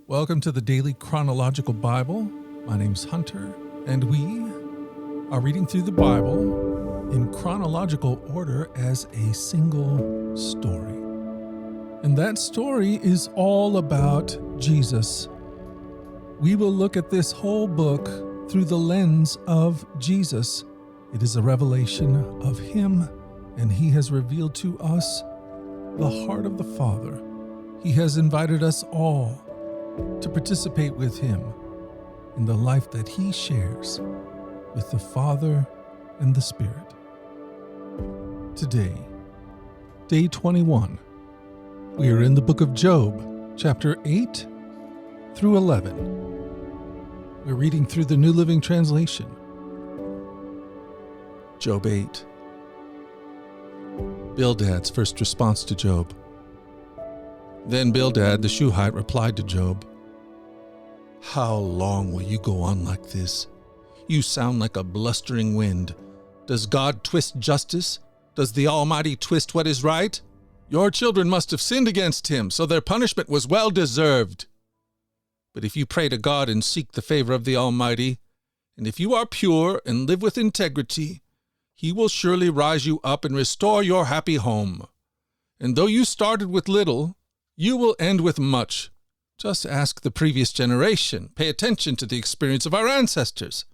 Welcome to the Daily Chronological Bible. My name's Hunter, and we are reading through the Bible in chronological order as a single story. And that story is all about Jesus. We will look at this whole book through the lens of Jesus. It is a revelation of Him, and He has revealed to us the heart of the Father. He has invited us all to participate with Him in the life that He shares with the Father and the Spirit. Today, day 21, we are in the book of Job, chapter 8 through 11. We're reading through the New Living Translation. Job 8. Bildad's first response to Job. Then Bildad the Shuhite replied to Job, "How long will you go on like this? You sound like a blustering wind. Does God twist justice? Does the Almighty twist what is right? Your children must have sinned against Him, so their punishment was well deserved. But if you pray to God and seek the favor of the Almighty, and if you are pure and live with integrity, He will surely rise you up and restore your happy home. And though you started with little, you will end with much. Just ask the previous generation. Pay attention to the experience of our ancestors.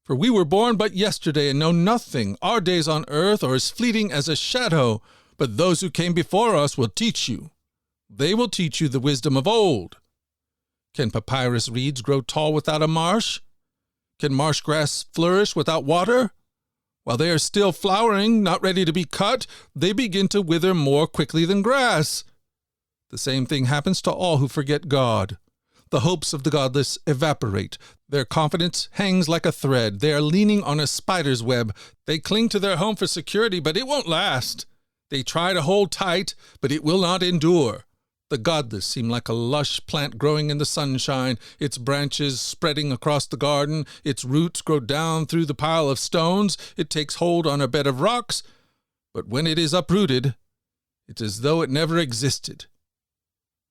For we were born but yesterday and know nothing. Our days on earth are as fleeting as a shadow, but those who came before us will teach you. They will teach you the wisdom of old. Can papyrus reeds grow tall without a marsh? Can marsh grass flourish without water? While they are still flowering, not ready to be cut, they begin to wither more quickly than grass. The same thing happens to all who forget God. The hopes of the godless evaporate. Their confidence hangs like a thread. They are leaning on a spider's web. They cling to their home for security, but it won't last. They try to hold tight, but it will not endure. The godless seem like a lush plant growing in the sunshine, its branches spreading across the garden, its roots grow down through the pile of stones, it takes hold on a bed of rocks, but when it is uprooted, it's as though it never existed.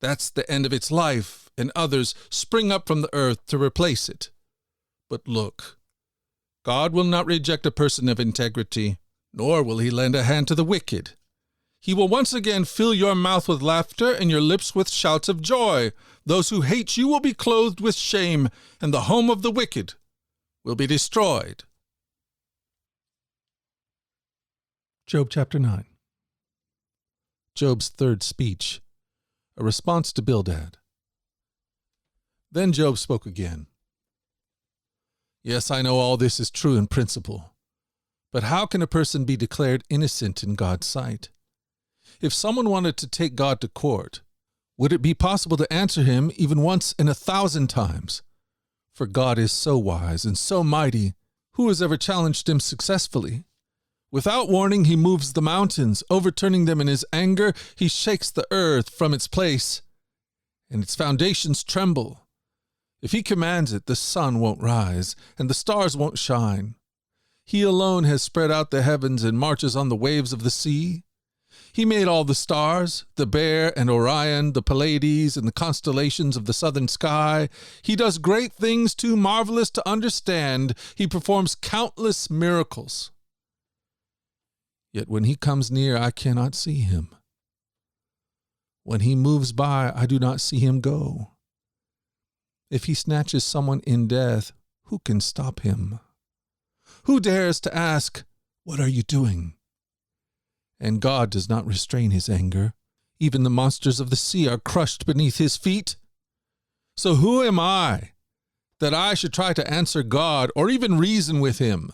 That's the end of its life, and others spring up from the earth to replace it. But look, God will not reject a person of integrity, nor will He lend a hand to the wicked. He will once again fill your mouth with laughter and your lips with shouts of joy. Those who hate you will be clothed with shame, and the home of the wicked will be destroyed. Job chapter 9. Job's third speech, a response to Bildad. Then Job spoke again. Yes, I know all this is true in principle, but how can a person be declared innocent in God's sight? If someone wanted to take God to court, would it be possible to answer Him even once in 1,000 times? For God is so wise and so mighty, who has ever challenged Him successfully? Without warning, He moves the mountains, overturning them in His anger. He shakes the earth from its place, and its foundations tremble. If He commands it, the sun won't rise, and the stars won't shine. He alone has spread out the heavens and marches on the waves of the sea. He made all the stars, the Bear and Orion, the Pleiades, and the constellations of the southern sky. He does great things too marvelous to understand. He performs countless miracles. Yet when He comes near, I cannot see Him. When He moves by, I do not see Him go. If He snatches someone in death, who can stop Him? Who dares to ask, "What are you doing?" And God does not restrain His anger. Even the monsters of the sea are crushed beneath His feet. So who am I, that I should try to answer God or even reason with Him?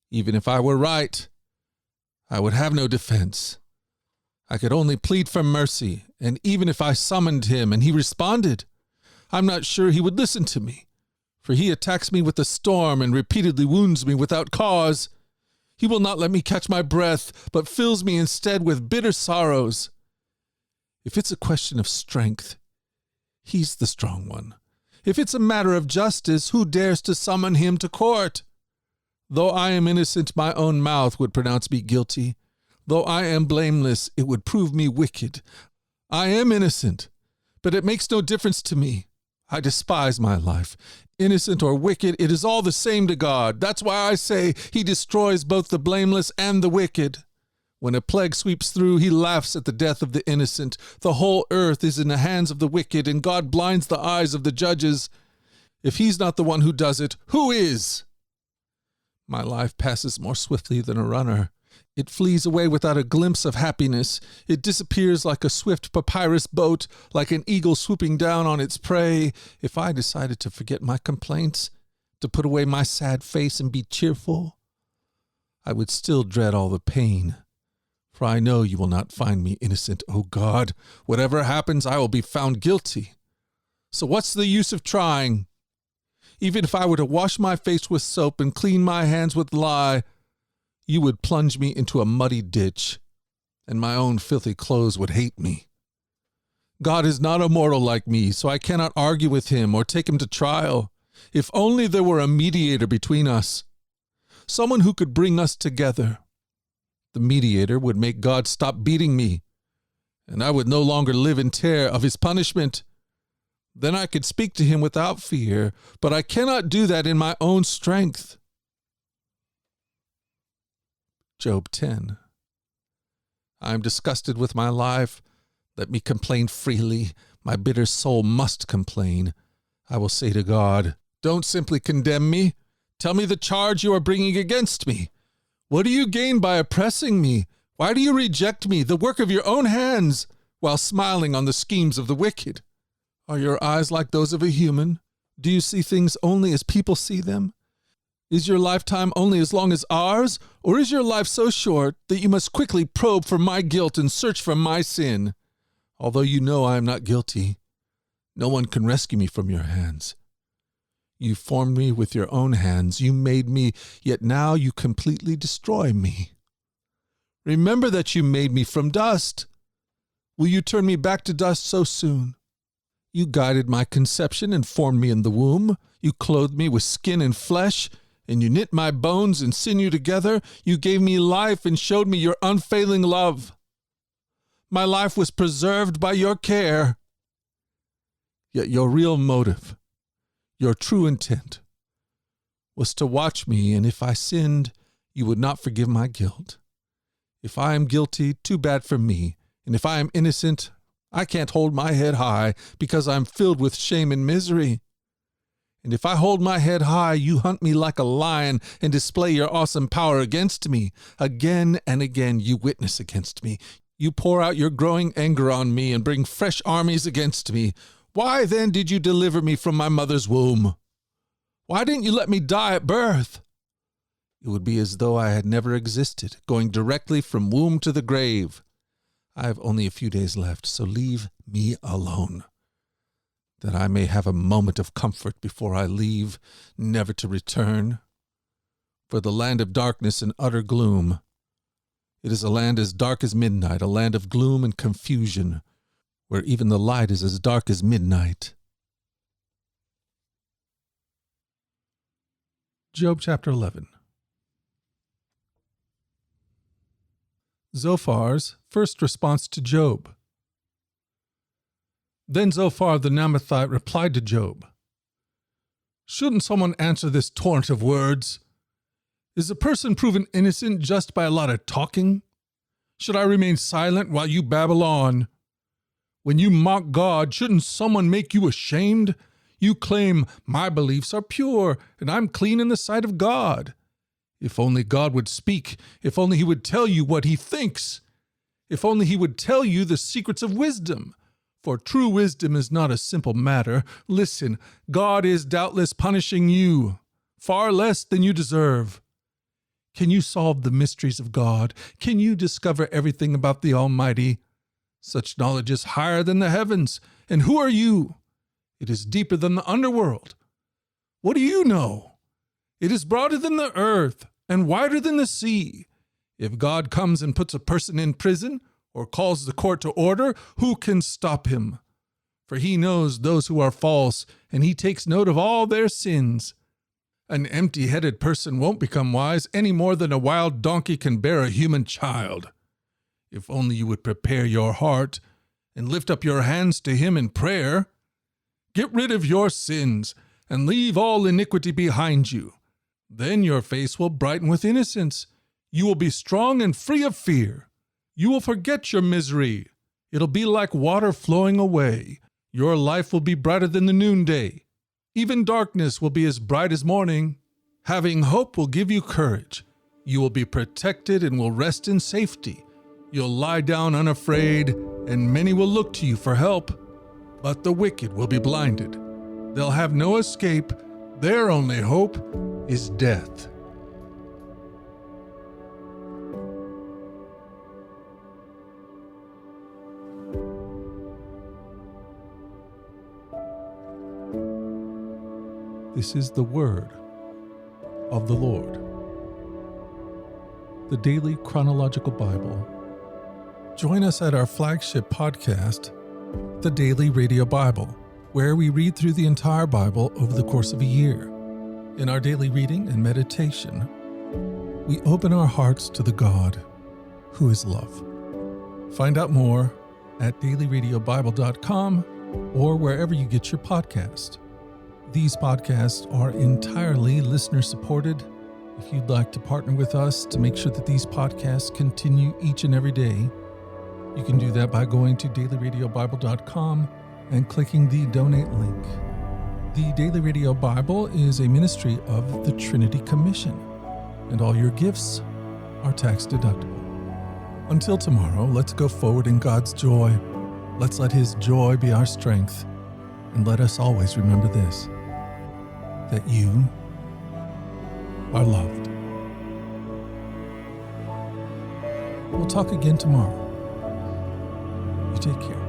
Even if I were right, I would have no defense. I could only plead for mercy, and even if I summoned Him and He responded, I'm not sure He would listen to me, for He attacks me with a storm and repeatedly wounds me without cause. He will not let me catch my breath, but fills me instead with bitter sorrows. If it's a question of strength, He's the strong one. If it's a matter of justice, who dares to summon Him to court? Though I am innocent, my own mouth would pronounce me guilty. Though I am blameless, it would prove me wicked. I am innocent, but it makes no difference to me. I despise my life. Innocent or wicked, it is all the same to God. That's why I say he destroys both the blameless and the wicked. When a plague sweeps through, he laughs at the death of the innocent. The whole earth is in the hands of the wicked, and God blinds the eyes of the judges. If he's not the one who does it, who is? My life passes more swiftly than a runner. It flees away without a glimpse of happiness. It disappears like a swift papyrus boat, like an eagle swooping down on its prey. If I decided to forget my complaints, to put away my sad face and be cheerful, I would still dread all the pain. For I know you will not find me innocent, O God. Whatever happens, I will be found guilty. So what's the use of trying? Even if I were to wash my face with soap and clean my hands with lye, you would plunge me into a muddy ditch, and my own filthy clothes would hate me. God is not a mortal like me, so I cannot argue with him or take him to trial. If only there were a mediator between us, someone who could bring us together. The mediator would make God stop beating me, and I would no longer live in terror of his punishment. Then I could speak to him without fear, but I cannot do that in my own strength. Job 10. I am disgusted with my life. Let me complain freely. My bitter soul must complain. I will say to God, don't simply condemn me. Tell me the charge you are bringing against me. What do you gain by oppressing me? Why do you reject me, the work of your own hands, while smiling on the schemes of the wicked? Are your eyes like those of a human? Do you see things only as people see them? Is your lifetime only as long as ours, or is your life so short that you must quickly probe for my guilt and search for my sin? Although you know I am not guilty, no one can rescue me from your hands. You formed me with your own hands. You made me, yet now you completely destroy me. Remember that you made me from dust. Will you turn me back to dust so soon? You guided my conception and formed me in the womb. You clothed me with skin and flesh, and you knit my bones and sinew together. You gave me life and showed me your unfailing love. My life was preserved by your care. Yet your real motive, your true intent, was to watch me, and if I sinned, you would not forgive my guilt. If I am guilty, too bad for me, and if I am innocent, I can't hold my head high because I'm filled with shame and misery. And if I hold my head high, you hunt me like a lion and display your awesome power against me. Again and again you witness against me. You pour out your growing anger on me and bring fresh armies against me. Why then did you deliver me from my mother's womb? Why didn't you let me die at birth? It would be as though I had never existed, going directly from womb to the grave. I have only a few days left, so leave me alone, that I may have a moment of comfort before I leave, never to return. For the land of darkness and utter gloom, it is a land as dark as midnight, a land of gloom and confusion, where even the light is as dark as midnight. Job chapter 11. Zophar's first response to Job. Then Zophar the Naamathite replied to Job, shouldn't someone answer this torrent of words? Is a person proven innocent just by a lot of talking? Should I remain silent while you babble on? When you mock God, shouldn't someone make you ashamed? You claim, my beliefs are pure, and I'm clean in the sight of God. If only God would speak, if only he would tell you what he thinks, if only he would tell you the secrets of wisdom. For true wisdom is not a simple matter. Listen, God is doubtless punishing you, far less than you deserve. Can you solve the mysteries of God? Can you discover everything about the Almighty? Such knowledge is higher than the heavens. And who are you? It is deeper than the underworld. What do you know? It is broader than the earth and wider than the sea. If God comes and puts a person in prison or calls the court to order, who can stop him? For he knows those who are false, and he takes note of all their sins. An empty-headed person won't become wise any more than a wild donkey can bear a human child. If only you would prepare your heart and lift up your hands to him in prayer. Get rid of your sins and leave all iniquity behind you. Then your face will brighten with innocence. You will be strong and free of fear. You will forget your misery. It'll be like water flowing away. Your life will be brighter than the noonday. Even darkness will be as bright as morning. Having hope will give you courage. You will be protected and will rest in safety. You'll lie down unafraid, and many will look to you for help. But the wicked will be blinded. They'll have no escape. Their only hope is death. This is the word of the Lord. The Daily Chronological Bible. Join us at our flagship podcast, The Daily Radio Bible, where we read through the entire Bible over the course of a year. In our daily reading and meditation, we open our hearts to the God who is love. Find out more at dailyradiobible.com or wherever you get your podcast. These podcasts are entirely listener-supported. If you'd like to partner with us to make sure that these podcasts continue each and every day, you can do that by going to dailyradiobible.com and clicking the donate link. The Daily Radio Bible is a ministry of the Trinity Commission, and all your gifts are tax-deductible. Until tomorrow, let's go forward in God's joy. Let's let His joy be our strength, and let us always remember this, that you are loved. We'll talk again tomorrow. You take care.